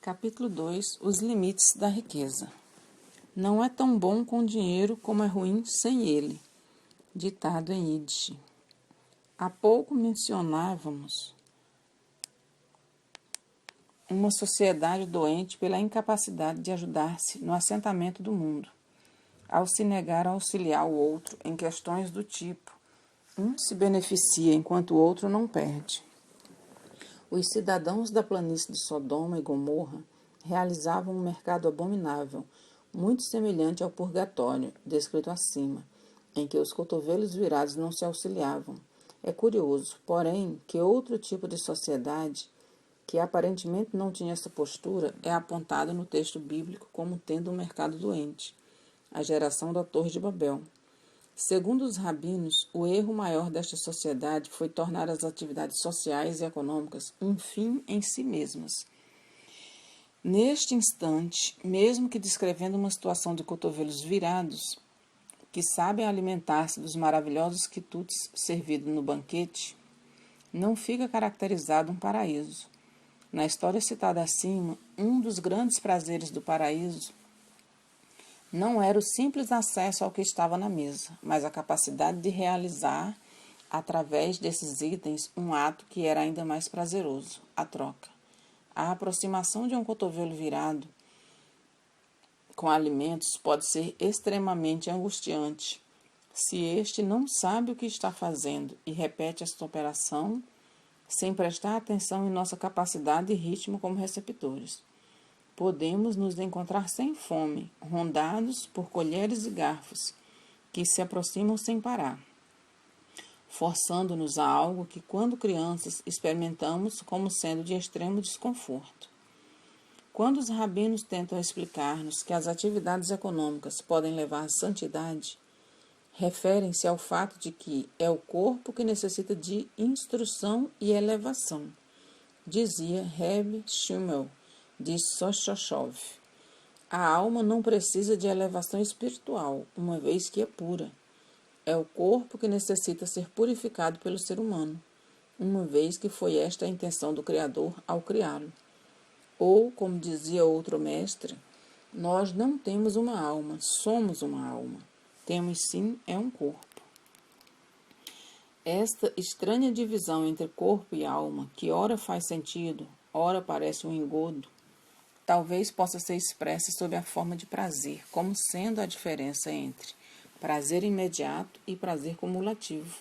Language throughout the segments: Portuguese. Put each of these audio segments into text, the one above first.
Capítulo 2. Os limites da riqueza. Não é tão bom com dinheiro como é ruim sem ele. Ditado em Yiddish. Há pouco mencionávamos uma sociedade doente pela incapacidade de ajudar-se no assentamento do mundo, ao se negar a auxiliar o outro em questões do tipo: um se beneficia enquanto o outro não perde. Os cidadãos da planície de Sodoma e Gomorra realizavam um mercado abominável, muito semelhante ao purgatório, descrito acima, em que os cotovelos virados não se auxiliavam. É curioso, porém, que outro tipo de sociedade, que aparentemente não tinha essa postura, é apontado no texto bíblico como tendo um mercado doente, a geração da Torre de Babel. Segundo os rabinos, o erro maior desta sociedade foi tornar as atividades sociais e econômicas um fim em si mesmas. Neste instante, mesmo que descrevendo uma situação de cotovelos virados, que sabem alimentar-se dos maravilhosos quitutes servidos no banquete, não fica caracterizado um paraíso. Na história citada acima, um dos grandes prazeres do paraíso não era o simples acesso ao que estava na mesa, mas a capacidade de realizar, através desses itens, um ato que era ainda mais prazeroso, a troca. A aproximação de um cotovelo virado com alimentos pode ser extremamente angustiante se este não sabe o que está fazendo e repete esta operação sem prestar atenção em nossa capacidade e ritmo como receptores. Podemos nos encontrar sem fome, rondados por colheres e garfos, que se aproximam sem parar, forçando-nos a algo que, quando crianças, experimentamos como sendo de extremo desconforto. Quando os rabinos tentam explicar-nos que as atividades econômicas podem levar à santidade, referem-se ao fato de que é o corpo que necessita de instrução e elevação, dizia Reb Schimmel de Soshoshov. A alma não precisa de elevação espiritual, uma vez que é pura. É o corpo que necessita ser purificado pelo ser humano, uma vez que foi esta a intenção do Criador ao criá-lo. Ou, como dizia outro mestre, nós não temos uma alma, somos uma alma. Temos sim é um corpo. Esta estranha divisão entre corpo e alma, que ora faz sentido, ora parece um engodo, talvez possa ser expressa sob a forma de prazer, como sendo a diferença entre prazer imediato e prazer cumulativo.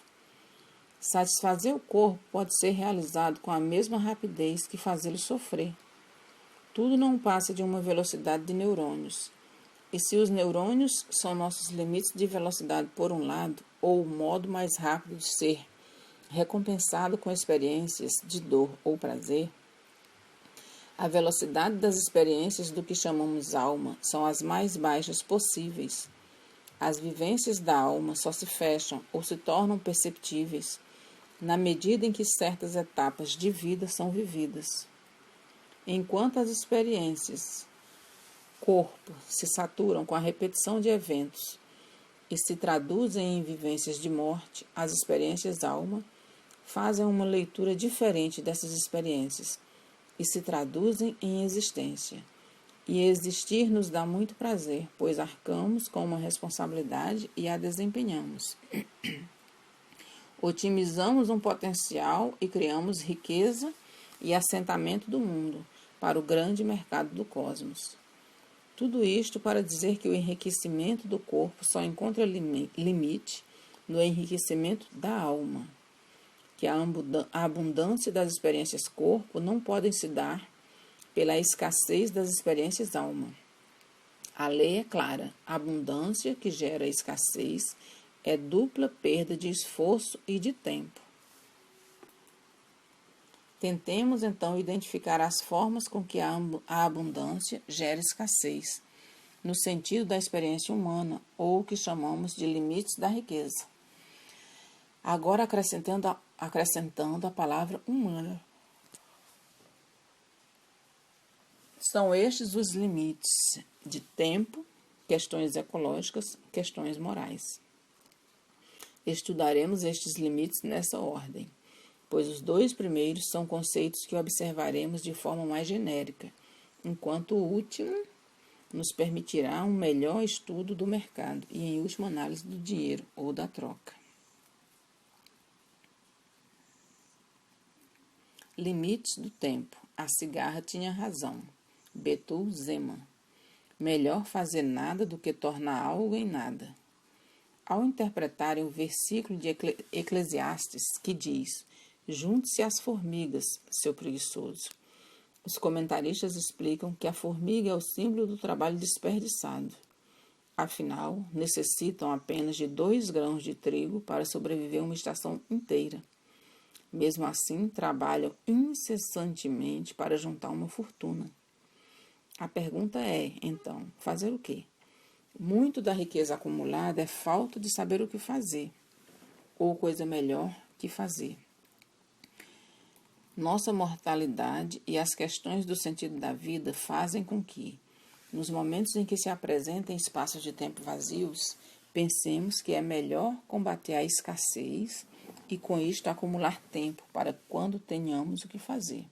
Satisfazer o corpo pode ser realizado com a mesma rapidez que fazê-lo sofrer. Tudo não passa de uma velocidade de neurônios. E se os neurônios são nossos limites de velocidade por um lado, ou o modo mais rápido de ser recompensado com experiências de dor ou prazer, a velocidade das experiências do que chamamos alma são as mais baixas possíveis. As vivências da alma só se fecham ou se tornam perceptíveis na medida em que certas etapas de vida são vividas. Enquanto as experiências corpo se saturam com a repetição de eventos e se traduzem em vivências de morte, as experiências alma fazem uma leitura diferente dessas experiências e se traduzem em existência. E existir nos dá muito prazer, pois arcamos com uma responsabilidade e a desempenhamos. Otimizamos um potencial e criamos riqueza e assentamento do mundo para o grande mercado do cosmos. Tudo isto para dizer que o enriquecimento do corpo só encontra limite no enriquecimento da alma, que a abundância das experiências corpo não podem se dar pela escassez das experiências alma. A lei é clara: a abundância que gera escassez é dupla perda de esforço e de tempo. Tentemos, então, identificar as formas com que a abundância gera escassez, no sentido da experiência humana, ou o que chamamos de limites da riqueza. Agora acrescentando a palavra humana. São estes os limites de tempo, questões ecológicas, questões morais. Estudaremos estes limites nessa ordem, pois os dois primeiros são conceitos que observaremos de forma mais genérica, enquanto o último nos permitirá um melhor estudo do mercado e, em última análise, do dinheiro ou da troca. Limites do tempo. A cigarra tinha razão. Betul Zeman. Melhor fazer nada do que tornar algo em nada. Ao interpretarem o versículo de Eclesiastes que diz: junte-se às formigas, seu preguiçoso, os comentaristas explicam que a formiga é o símbolo do trabalho desperdiçado. Afinal, necessitam apenas de 2 grãos de trigo para sobreviver uma estação inteira. Mesmo assim, trabalham incessantemente para juntar uma fortuna. A pergunta é, então, fazer o quê? Muito da riqueza acumulada é falta de saber o que fazer, ou coisa melhor que fazer. Nossa mortalidade e as questões do sentido da vida fazem com que, nos momentos em que se apresentem espaços de tempo vazios, pensemos que é melhor combater a escassez e, com isto, acumular tempo para quando tenhamos o que fazer.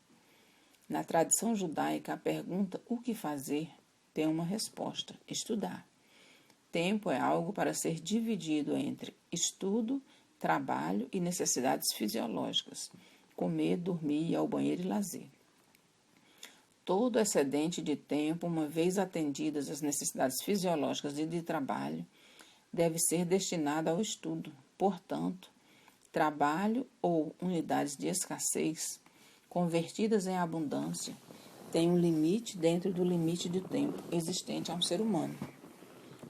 Na tradição judaica, a pergunta "o que fazer?" tem uma resposta: estudar. Tempo é algo para ser dividido entre estudo, trabalho e necessidades fisiológicas, comer, dormir, ir ao banheiro e lazer. Todo excedente de tempo, uma vez atendidas as necessidades fisiológicas e de trabalho, deve ser destinado ao estudo. Portanto, trabalho ou unidades de escassez, convertidas em abundância, têm um limite dentro do limite de tempo existente a um ser humano.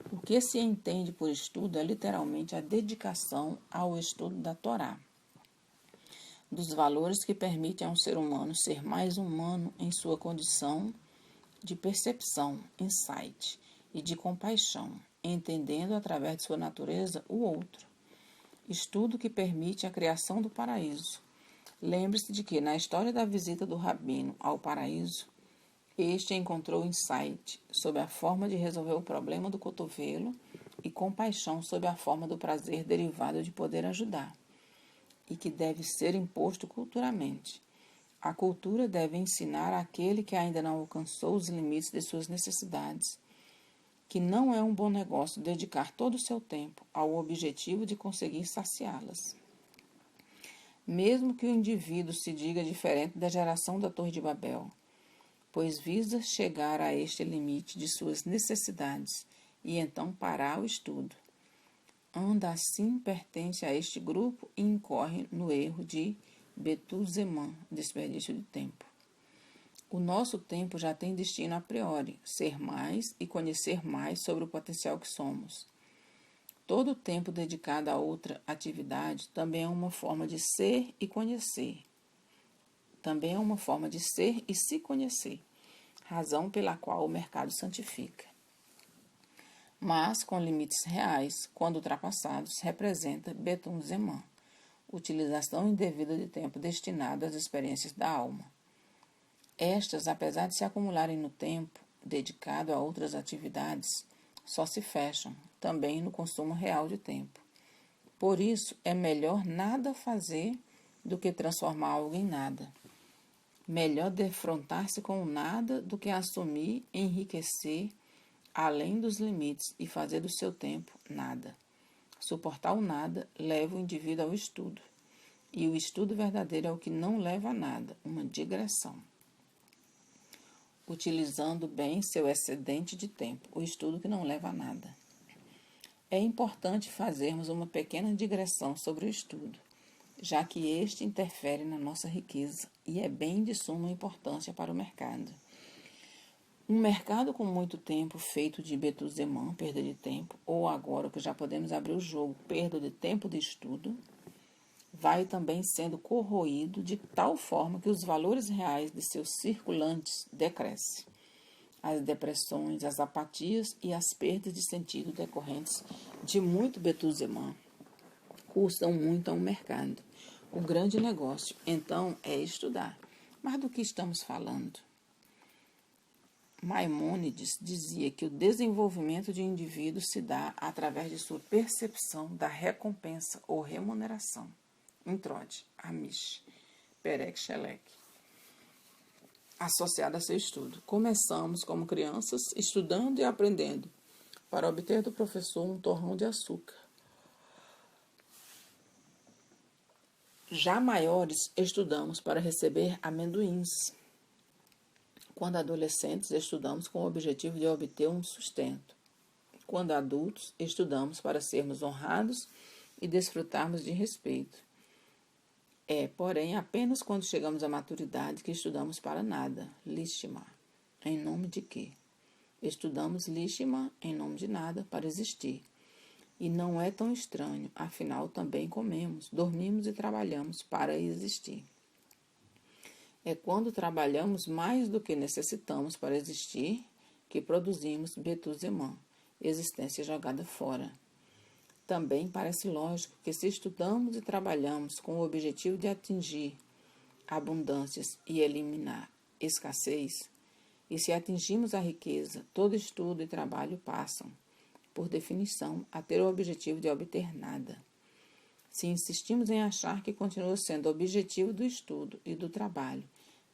O que se entende por estudo é literalmente a dedicação ao estudo da Torá, dos valores que permitem a um ser humano ser mais humano em sua condição de percepção, insight e de compaixão, entendendo através de sua natureza o outro. Estudo que permite a criação do paraíso. Lembre-se de que, na história da visita do Rabino ao paraíso, este encontrou insight sob a forma de resolver o problema do cotovelo e compaixão sob a forma do prazer derivado de poder ajudar, e que deve ser imposto culturalmente. A cultura deve ensinar àquele que ainda não alcançou os limites de suas necessidades que não é um bom negócio dedicar todo o seu tempo ao objetivo de conseguir saciá-las. Mesmo que o indivíduo se diga diferente da geração da Torre de Babel, pois visa chegar a este limite de suas necessidades e então parar o estudo. Anda assim, pertence a este grupo e incorre no erro de Betul Zeman, desperdício de tempo. O nosso tempo já tem destino a priori, ser mais e conhecer mais sobre o potencial que somos. Todo o tempo dedicado a outra atividade também é uma forma de ser e conhecer. Também é uma forma de ser e se conhecer, razão pela qual o mercado santifica. Mas, com limites reais, quando ultrapassados, representa Betul Zeman, utilização indevida de tempo destinado às experiências da alma. Estas, apesar de se acumularem no tempo dedicado a outras atividades, só se fecham, também no consumo real de tempo. Por isso, é melhor nada fazer do que transformar algo em nada. Melhor defrontar-se com o nada do que assumir, enriquecer, além dos limites e fazer do seu tempo nada. Suportar o nada leva o indivíduo ao estudo. E o estudo verdadeiro é o que não leva a nada, uma digressão. Utilizando bem seu excedente de tempo, o estudo que não leva a nada. É importante fazermos uma pequena digressão sobre o estudo, já que este interfere na nossa riqueza e é bem de suma importância para o mercado. Um mercado com muito tempo feito de Betul Zeman, perda de tempo, ou agora que já podemos abrir o jogo, perda de tempo de estudo, vai também sendo corroído de tal forma que os valores reais de seus circulantes decrescem. As depressões, as apatias e as perdas de sentido decorrentes de muito Betul Zeman custam muito ao mercado. O grande negócio, então, é estudar. Mas do que estamos falando? Maimônides dizia que o desenvolvimento de indivíduos se dá através de sua percepção da recompensa ou remuneração. Introde, Amish, Perek Shelek. associada a seu estudo. Começamos como crianças, estudando e aprendendo, para obter do professor um torrão de açúcar. Já maiores, estudamos para receber amendoins. Quando adolescentes, estudamos com o objetivo de obter um sustento. Quando adultos, estudamos para sermos honrados e desfrutarmos de respeito. É, porém, apenas quando chegamos à maturidade que estudamos para nada, lishma. Em nome de quê? Estudamos lishma em nome de nada para existir. E não é tão estranho, afinal também comemos, dormimos e trabalhamos para existir. É quando trabalhamos mais do que necessitamos para existir que produzimos Betuzemã, existência jogada fora. Também parece lógico que se estudamos e trabalhamos com o objetivo de atingir abundâncias e eliminar escassez, e se atingimos a riqueza, todo estudo e trabalho passam, por definição, a ter o objetivo de obter nada. Se insistimos em achar que continua sendo o objetivo do estudo e do trabalho,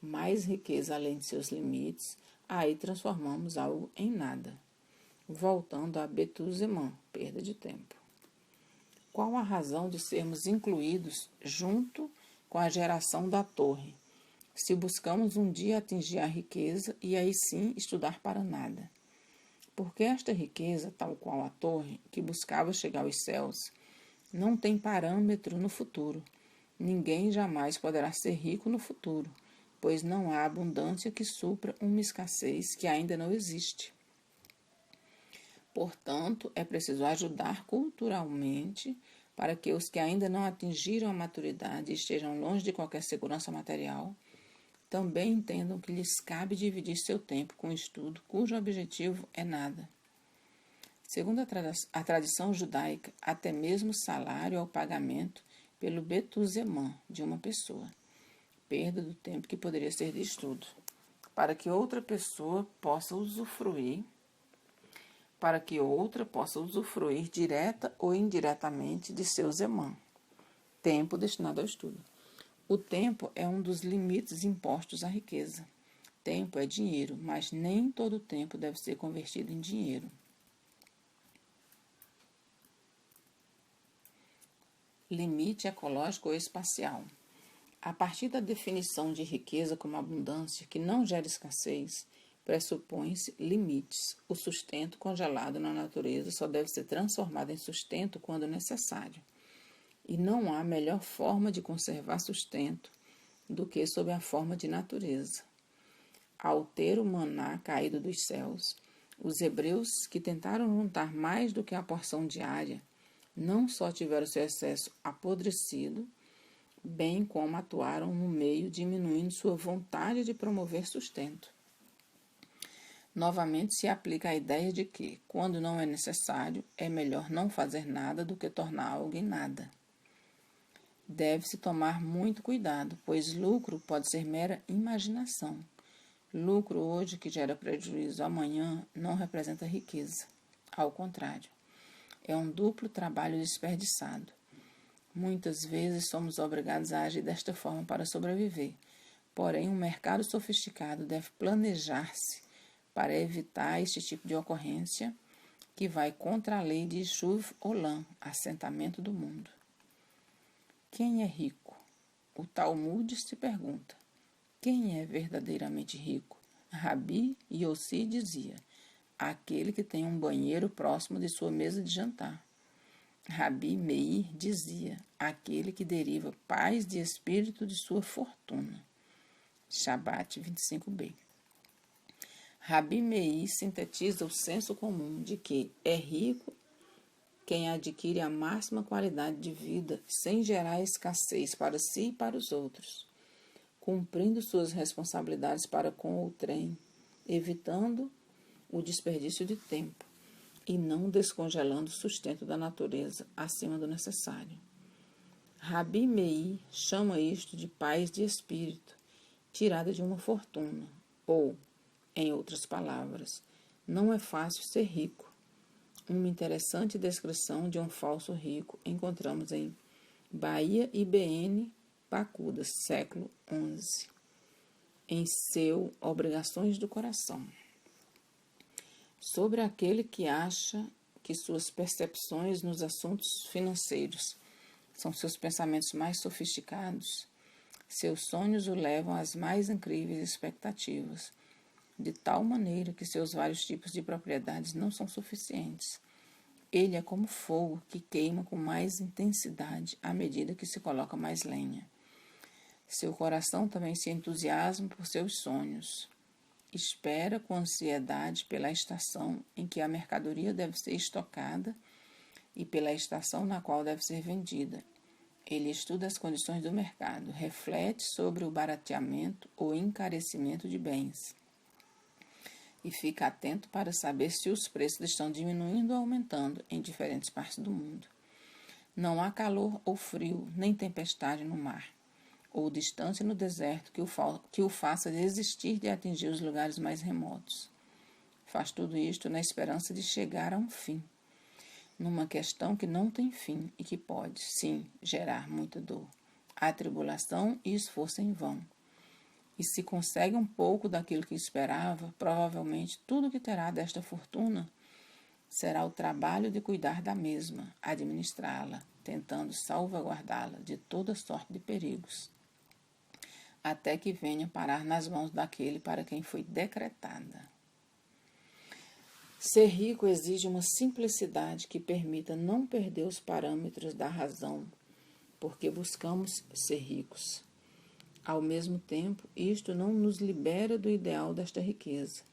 mais riqueza além de seus limites, aí transformamos algo em nada. Voltando a Betuzemã, perda de tempo. Qual a razão de sermos incluídos junto com a geração da torre, se buscamos um dia atingir a riqueza e aí sim estudar para nada? Porque esta riqueza, tal qual a torre, que buscava chegar aos céus, não tem parâmetro no futuro. Ninguém jamais poderá ser rico no futuro, pois não há abundância que supra uma escassez que ainda não existe. Portanto, é preciso ajudar culturalmente para que os que ainda não atingiram a maturidade e estejam longe de qualquer segurança material também entendam que lhes cabe dividir seu tempo com estudo cujo objetivo é nada. Segundo a tradição judaica, até mesmo salário é o pagamento pelo Betuzemã de uma pessoa, perda do tempo que poderia ser de estudo, para que outra possa usufruir direta ou indiretamente de seu zemã, tempo destinado ao estudo. O tempo é um dos limites impostos à riqueza. Tempo é dinheiro, mas nem todo tempo deve ser convertido em dinheiro. Limite ecológico ou espacial. A partir da definição de riqueza como abundância que não gera escassez, pressupõe-se limites. O sustento congelado na natureza só deve ser transformado em sustento quando necessário. E não há melhor forma de conservar sustento do que sob a forma de natureza. Ao ter o maná caído dos céus, os hebreus que tentaram juntar mais do que a porção diária, não só tiveram seu excesso apodrecido, bem como atuaram no meio, diminuindo sua vontade de promover sustento. Novamente se aplica a ideia de que, quando não é necessário, é melhor não fazer nada do que tornar algo em nada. Deve-se tomar muito cuidado, pois lucro pode ser mera imaginação. Lucro hoje que gera prejuízo amanhã não representa riqueza. Ao contrário, é um duplo trabalho desperdiçado. Muitas vezes somos obrigados a agir desta forma para sobreviver, porém um mercado sofisticado deve planejar-se para evitar este tipo de ocorrência que vai contra a lei de Shuv Olam, assentamento do mundo. Quem é rico? O Talmud se pergunta. Quem é verdadeiramente rico? Rabi Yossi dizia, aquele que tem um banheiro próximo de sua mesa de jantar. Rabi Meir dizia, aquele que deriva paz de espírito de sua fortuna. Shabat 25b. Rabi Meir sintetiza o senso comum de que é rico quem adquire a máxima qualidade de vida sem gerar escassez para si e para os outros, cumprindo suas responsabilidades para com o outrem, evitando o desperdício de tempo e não descongelando o sustento da natureza acima do necessário. Rabi Meir chama isto de paz de espírito, tirada de uma fortuna, ou, em outras palavras, não é fácil ser rico. Uma interessante descrição de um falso rico encontramos em Bahia IBN Pacuda, século XI. em seu Obrigações do Coração. Sobre aquele que acha que suas percepções nos assuntos financeiros são seus pensamentos mais sofisticados, seus sonhos o levam às mais incríveis expectativas, de tal maneira que seus vários tipos de propriedades não são suficientes. Ele é como fogo que queima com mais intensidade à medida que se coloca mais lenha. Seu coração também se entusiasma por seus sonhos. Espera com ansiedade pela estação em que a mercadoria deve ser estocada e pela estação na qual deve ser vendida. Ele estuda as condições do mercado, reflete sobre o barateamento ou encarecimento de bens e fica atento para saber se os preços estão diminuindo ou aumentando em diferentes partes do mundo. Não há calor ou frio, nem tempestade no mar, ou distância no deserto que o faça desistir de atingir os lugares mais remotos. Faz tudo isto na esperança de chegar a um fim, numa questão que não tem fim e que pode, sim, gerar muita dor, atribulação e esforço em vão. E se consegue um pouco daquilo que esperava, provavelmente tudo que terá desta fortuna será o trabalho de cuidar da mesma, administrá-la, tentando salvaguardá-la de toda sorte de perigos, até que venha parar nas mãos daquele para quem foi decretada. Ser rico exige uma simplicidade que permita não perder os parâmetros da razão, porque buscamos ser ricos. Ao mesmo tempo, isto não nos libera do ideal desta riqueza,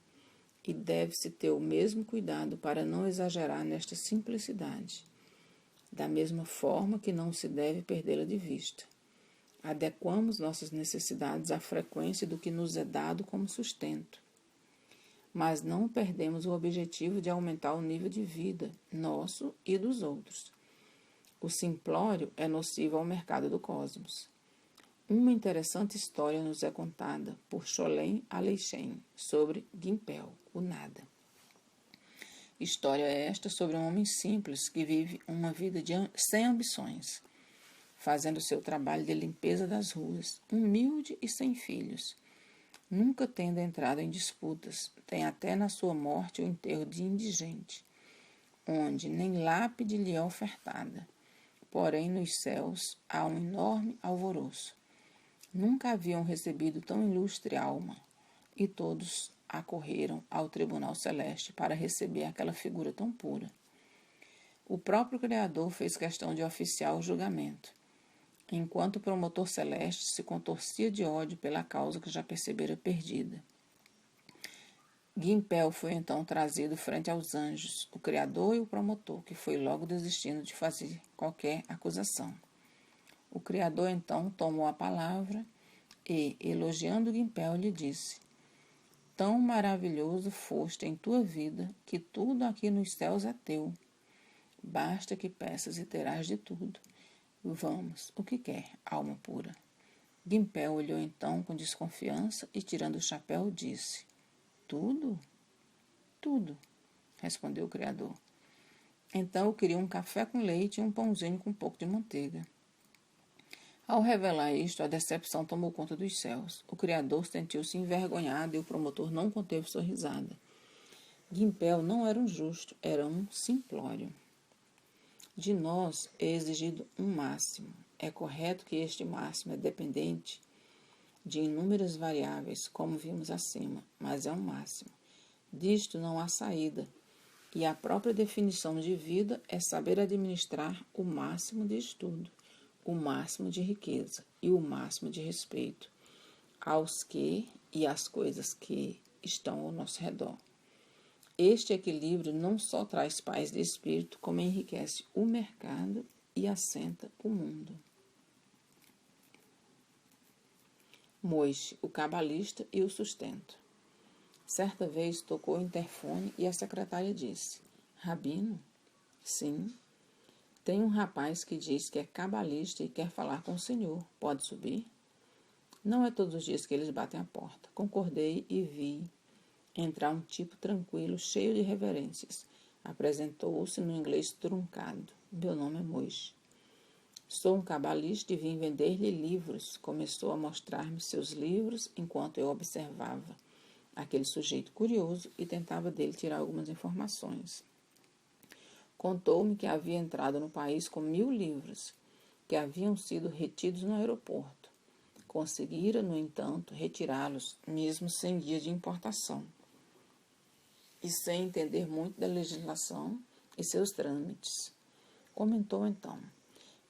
e deve-se ter o mesmo cuidado para não exagerar nesta simplicidade, da mesma forma que não se deve perdê-la de vista. Adequamos nossas necessidades à frequência do que nos é dado como sustento, mas não perdemos o objetivo de aumentar o nível de vida nosso e dos outros. O simplório é nocivo ao mercado do cosmos. Uma interessante história nos é contada por Cholem Aleichem sobre Gimpel, o nada. História esta sobre um homem simples que vive uma vida sem ambições, fazendo seu trabalho de limpeza das ruas, humilde e sem filhos, nunca tendo entrado em disputas, tem até na sua morte o enterro de indigente, onde nem lápide lhe é ofertada, porém nos céus há um enorme alvoroço. Nunca haviam recebido tão ilustre alma, e todos acorreram ao tribunal celeste para receber aquela figura tão pura. O próprio Criador fez questão de oficiar o julgamento, enquanto o promotor celeste se contorcia de ódio pela causa que já percebera perdida. Gimpel foi então trazido frente aos anjos, o Criador e o promotor, que foi logo desistindo de fazer qualquer acusação. O Criador então tomou a palavra e, elogiando Gimpel, lhe disse: tão maravilhoso foste em tua vida que tudo aqui nos céus é teu. Basta que peças e terás de tudo. Vamos, o que quer, alma pura? Gimpel olhou então com desconfiança e, tirando o chapéu, disse: tudo? Tudo, respondeu o Criador. Então eu queria um café com leite e um pãozinho com um pouco de manteiga. Ao revelar isto, a decepção tomou conta dos céus. O Criador sentiu-se envergonhado e o promotor não conteve sua risada. Gimpel não era um justo, era um simplório. De nós é exigido um máximo. É correto que este máximo é dependente de inúmeras variáveis, como vimos acima, mas é um máximo. Disto não há saída, e a própria definição de vida é saber administrar o máximo de estudo, o máximo de riqueza e o máximo de respeito aos que e às coisas que estão ao nosso redor. Este equilíbrio não só traz paz de espírito, como enriquece o mercado e assenta o mundo. Moishe, o cabalista e o sustento. Certa vez tocou o interfone e a secretária disse: Rabino? Sim. Tem um rapaz que diz que é cabalista e quer falar com o senhor. Pode subir? Não é todos os dias que eles batem a porta. Concordei e vi entrar um tipo tranquilo, cheio de reverências. Apresentou-se no inglês truncado. Meu nome é Moishe. Sou um cabalista e vim vender-lhe livros. Começou a mostrar-me seus livros enquanto eu observava aquele sujeito curioso e tentava dele tirar algumas informações. Contou-me que havia entrado no país com 1000 livros, que haviam sido retidos no aeroporto. Conseguira, no entanto, retirá-los, mesmo sem guia de importação, e sem entender muito da legislação e seus trâmites. Comentou então: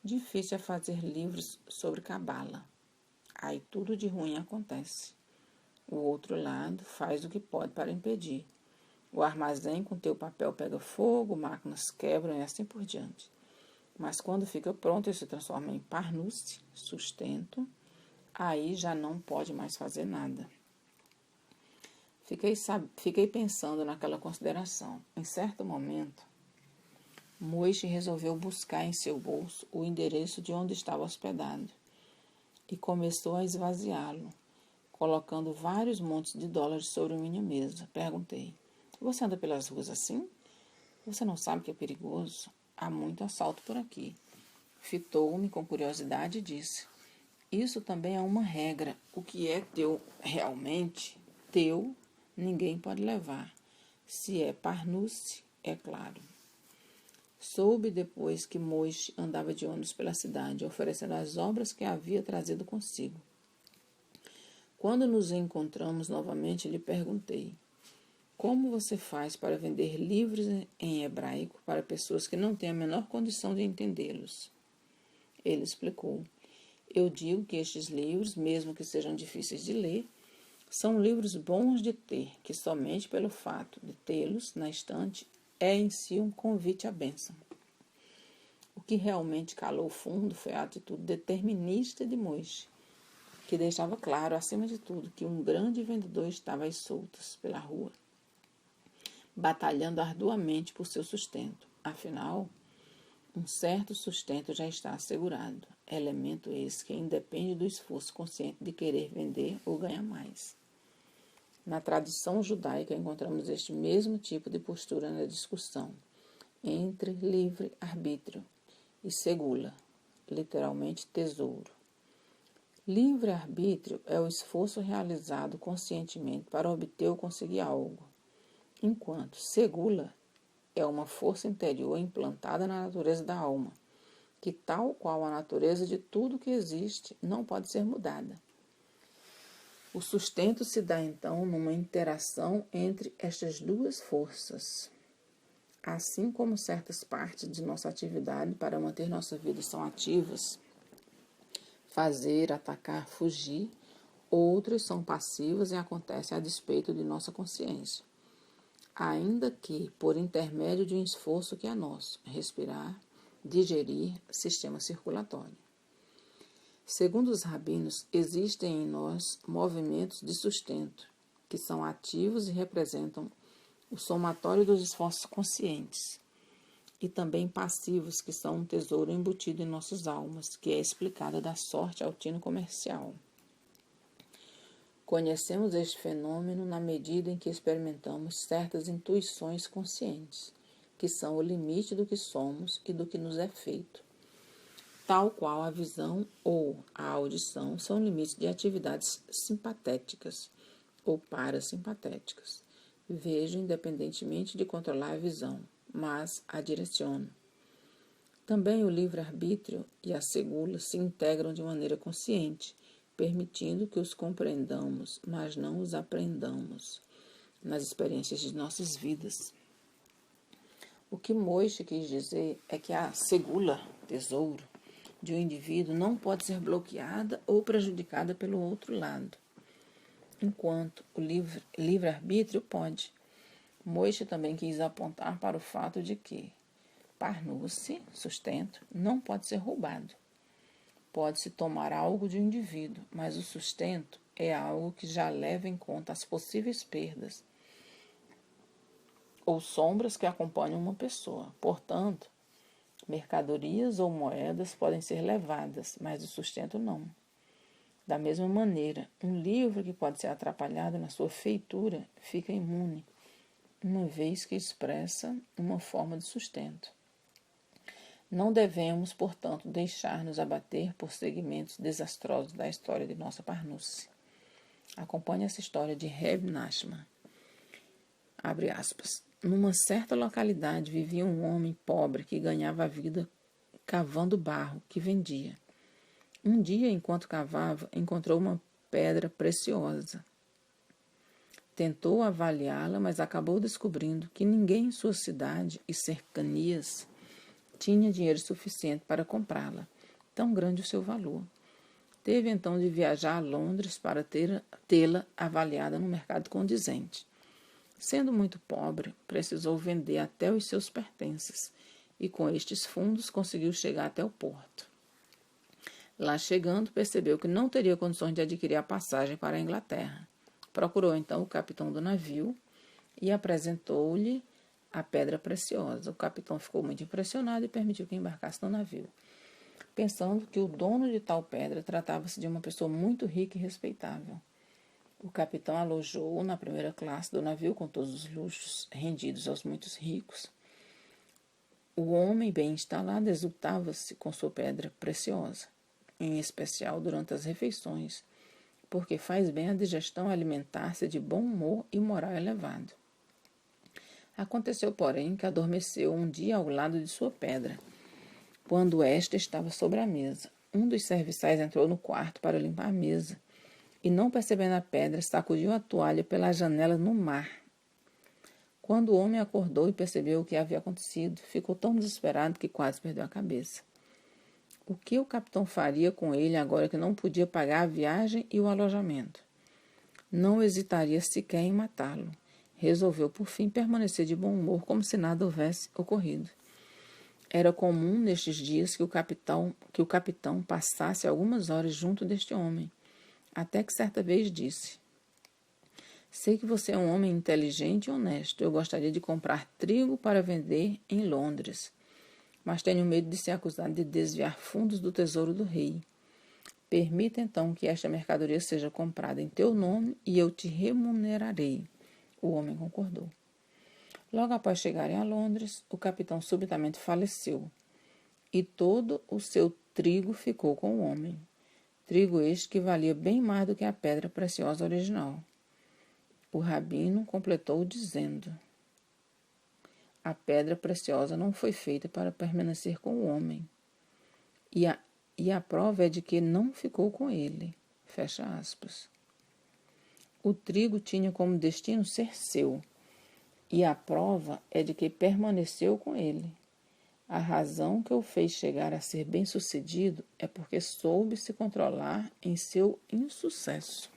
difícil é fazer livros sobre cabala. Aí tudo de ruim acontece. O outro lado faz o que pode para impedir. O armazém com teu papel pega fogo, máquinas quebram e assim por diante. Mas quando fica pronto ele se transforma em parnusse, sustento, aí já não pode mais fazer nada. Fiquei pensando naquela consideração. Em certo momento, Moishe resolveu buscar em seu bolso o endereço de onde estava hospedado e começou a esvaziá-lo, colocando vários montes de dólares sobre minha mesa. Perguntei: você anda pelas ruas assim? Você não sabe que é perigoso? Há muito assalto por aqui. Fitou-me com curiosidade e disse: isso também é uma regra. O que é teu realmente, teu, ninguém pode levar. Se é parnusse, é claro. Soube depois que Moishe andava de ônibus pela cidade, oferecendo as obras que havia trazido consigo. Quando nos encontramos novamente, lhe perguntei: como você faz para vender livros em hebraico para pessoas que não têm a menor condição de entendê-los? Ele explicou: eu digo que estes livros, mesmo que sejam difíceis de ler, são livros bons de ter, que somente pelo fato de tê-los na estante é em si um convite à bênção. O que realmente calou fundo foi a atitude determinista de Moishe, que deixava claro, acima de tudo, que um grande vendedor estava às soltas pela rua, batalhando arduamente por seu sustento. Afinal, um certo sustento já está assegurado, elemento esse que independe do esforço consciente de querer vender ou ganhar mais. Na tradição judaica encontramos este mesmo tipo de postura na discussão entre livre-arbítrio e segula, literalmente tesouro. Livre-arbítrio é o esforço realizado conscientemente para obter ou conseguir algo, enquanto segula é uma força interior implantada na natureza da alma, que, tal qual a natureza de tudo que existe, não pode ser mudada. O sustento se dá, então, numa interação entre estas duas forças. Assim como certas partes de nossa atividade para manter nossa vida são ativas, fazer, atacar, fugir, outras são passivas e acontecem a despeito de nossa consciência. Ainda que por intermédio de um esforço que é nosso, respirar, digerir, sistema circulatório. Segundo os rabinos, existem em nós movimentos de sustento, que são ativos e representam o somatório dos esforços conscientes, e também passivos, que são um tesouro embutido em nossas almas, que é explicado da sorte ao tino comercial. Conhecemos este fenômeno na medida em que experimentamos certas intuições conscientes, que são o limite do que somos e do que nos é feito. Tal qual a visão ou a audição são limites de atividades simpatéticas ou parasimpatéticas. Vejo independentemente de controlar a visão, mas a direciono. Também o livre-arbítrio e a segula se integram de maneira consciente, permitindo que os compreendamos, mas não os aprendamos nas experiências de nossas vidas. O que Moishe quis dizer é que a segula, tesouro, de um indivíduo não pode ser bloqueada ou prejudicada pelo outro lado, enquanto o livre-arbítrio pode. Moishe também quis apontar para o fato de que parnusse, sustento, não pode ser roubado. Pode-se tomar algo de um indivíduo, mas o sustento é algo que já leva em conta as possíveis perdas ou sombras que acompanham uma pessoa. Portanto, mercadorias ou moedas podem ser levadas, mas o sustento não. Da mesma maneira, um livro que pode ser atrapalhado na sua feitura fica imune, uma vez que expressa uma forma de sustento. Não devemos, portanto, deixar-nos abater por segmentos desastrosos da história de nossa Parnusse. Acompanhe essa história de Reb Nachman. Abre aspas. Numa certa localidade vivia um homem pobre que ganhava a vida cavando barro que vendia. Um dia, enquanto cavava, encontrou uma pedra preciosa. Tentou avaliá-la, mas acabou descobrindo que ninguém em sua cidade e cercanias tinha dinheiro suficiente para comprá-la, tão grande o seu valor. Teve então de viajar a Londres para tê-la avaliada no mercado condizente. Sendo muito pobre, precisou vender até os seus pertences e com estes fundos conseguiu chegar até o porto. Lá chegando, percebeu que não teria condições de adquirir a passagem para a Inglaterra. Procurou então o capitão do navio e apresentou-lhe a pedra preciosa. O capitão ficou muito impressionado e permitiu que embarcasse no navio, pensando que o dono de tal pedra tratava-se de uma pessoa muito rica e respeitável. O capitão alojou-o na primeira classe do navio com todos os luxos rendidos aos muitos ricos. O homem bem instalado exultava-se com sua pedra preciosa, em especial durante as refeições, porque faz bem à digestão alimentar-se de bom humor e moral elevado. Aconteceu, porém, que adormeceu um dia ao lado de sua pedra, quando esta estava sobre a mesa. Um dos serviçais entrou no quarto para limpar a mesa e, não percebendo a pedra, sacudiu a toalha pela janela no mar. Quando o homem acordou e percebeu o que havia acontecido, ficou tão desesperado que quase perdeu a cabeça. O que o capitão faria com ele agora que não podia pagar a viagem e o alojamento? Não hesitaria sequer em matá-lo. Resolveu, por fim, permanecer de bom humor como se nada houvesse ocorrido. Era comum nestes dias que o capitão passasse algumas horas junto deste homem, até que certa vez disse: sei que você é um homem inteligente e honesto. Eu gostaria de comprar trigo para vender em Londres, mas tenho medo de ser acusado de desviar fundos do tesouro do rei. Permita, então, que esta mercadoria seja comprada em teu nome e eu te remunerarei. O homem concordou. Logo após chegarem a Londres, o capitão subitamente faleceu e todo o seu trigo ficou com o homem. Trigo este que valia bem mais do que a pedra preciosa original. O rabino completou dizendo: a pedra preciosa não foi feita para permanecer com o homem, e a prova é de que não ficou com ele. Fecha aspas. O trigo tinha como destino ser seu, e a prova é de que permaneceu com ele. A razão que o fez chegar a ser bem-sucedido é porque soube se controlar em seu insucesso.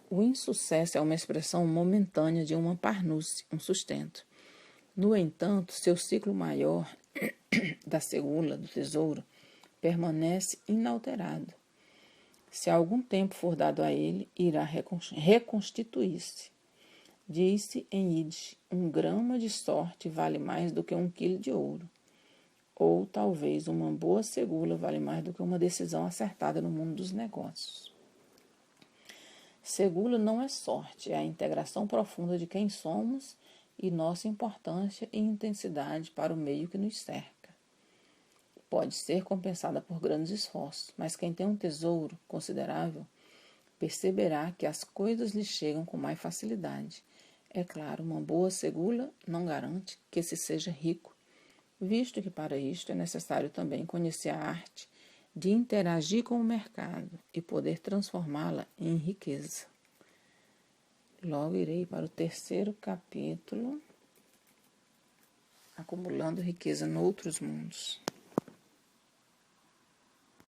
O insucesso é uma expressão momentânea de uma parnusse, um sustento. No entanto, seu ciclo maior da segula, do tesouro, permanece inalterado. Se algum tempo for dado a ele, irá reconstituir-se. Diz-se em Yiddish, 1 grama de sorte vale mais do que 1 quilo de ouro. Ou talvez uma boa segula vale mais do que uma decisão acertada no mundo dos negócios. Segula não é sorte, é a integração profunda de quem somos e nossa importância e intensidade para o meio que nos cerca. Pode ser compensada por grandes esforços, mas quem tem um tesouro considerável perceberá que as coisas lhe chegam com mais facilidade. É claro, uma boa segula não garante que se seja rico, visto que para isto é necessário também conhecer a arte de interagir com o mercado e poder transformá-la em riqueza. Logo irei para o 3º capítulo, Acumulando Riqueza noutros mundos.